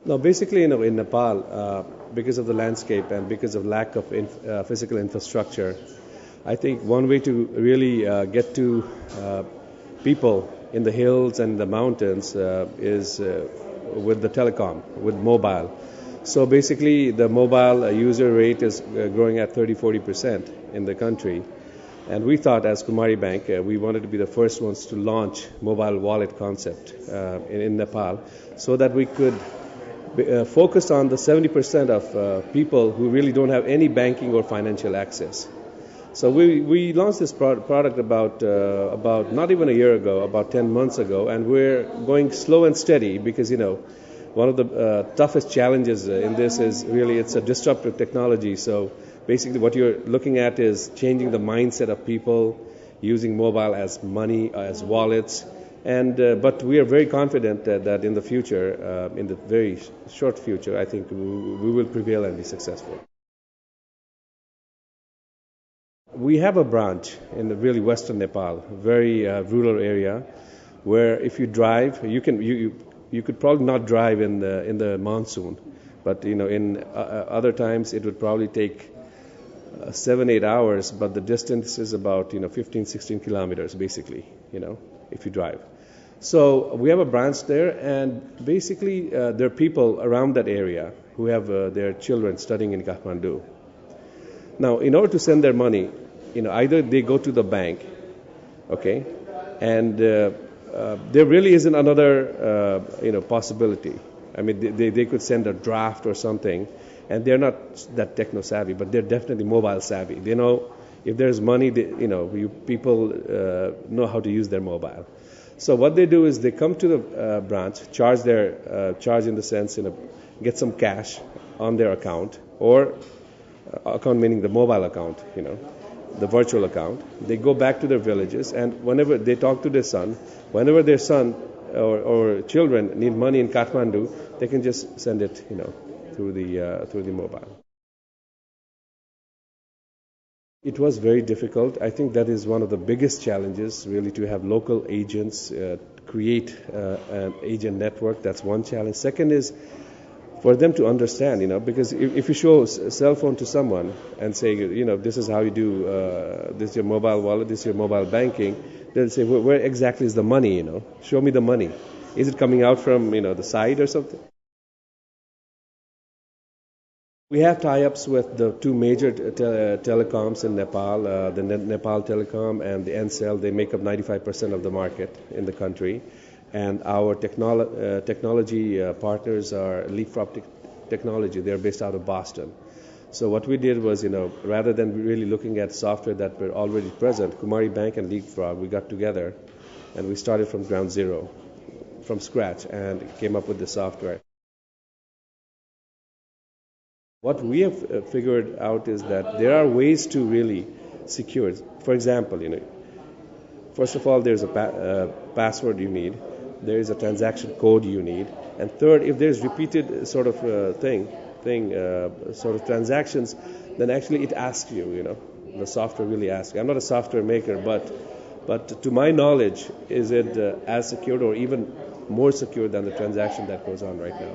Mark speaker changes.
Speaker 1: Now, basically, in Nepal, because of the landscape and because of lack of physical infrastructure, I think one way to really get to people in the hills and the mountains is with the telecom, with mobile. So basically, the mobile user rate is growing at 30-40% in the country. And we thought, as Kumari Bank, we wanted to be the first ones to launch mobile wallet concept in Nepal, so that we could focus on the 70% of people who really don't have any banking or financial access. So we launched this product about not even a year ago, about 10 months ago, and we're going slow and steady because, one of the toughest challenges in this is really it's a disruptive technology. So basically what you're looking at is changing the mindset of people using mobile as money, as wallets. And but we are very confident that in the future, in the very short future, I think we will prevail and be successful. We have a branch in the really western Nepal, very rural area, where if you drive, you could probably not drive in the monsoon, but in other times it would probably take 7-8 hours, but the distance is about 15-16 kilometers basically, if you drive. So we have a branch there, and basically there are people around that area who have their children studying in Kathmandu. Now, in order to send their money, either they go to the bank, okay, and there really isn't another possibility. I mean, they could send a draft or something, and they're not that techno savvy, but they're definitely mobile savvy. They know if there's money, people know how to use their mobile. So what they do is they come to the branch, charge in the sense, get some cash on their account, or account meaning the mobile account, the virtual account. They go back to their villages, and whenever they talk to their son, whenever their son or children need money in Kathmandu, they can just send it, through the mobile. It was very difficult. I think that is one of the biggest challenges, really, to have local agents create an agent network. That's one challenge. Second is for them to understand, because if you show a cell phone to someone and say, this is how you do, this is your mobile wallet, this is your mobile banking, they'll say, where exactly is the money, Show me the money. Is it coming out from, the side or something? We have tie-ups with the two major telecoms in Nepal, the Nepal Telecom and the Ncell. They make up 95% of the market in the country. And our technology partners are Leapfrog Technology. They're based out of Boston. So what we did was, rather than really looking at software that were already present, Kumari Bank and Leapfrog, we got together and we started from ground zero, from scratch, and came up with the software. What we have figured out is that there are ways to really secure it. For example, first of all, there's a password you need. There is a transaction code you need. And third, if there's repeated sort of sort of transactions, then actually it asks you, the software really asks you. I'm not a software maker, but to my knowledge, is it as secure or even more secure than the transaction that goes on right now?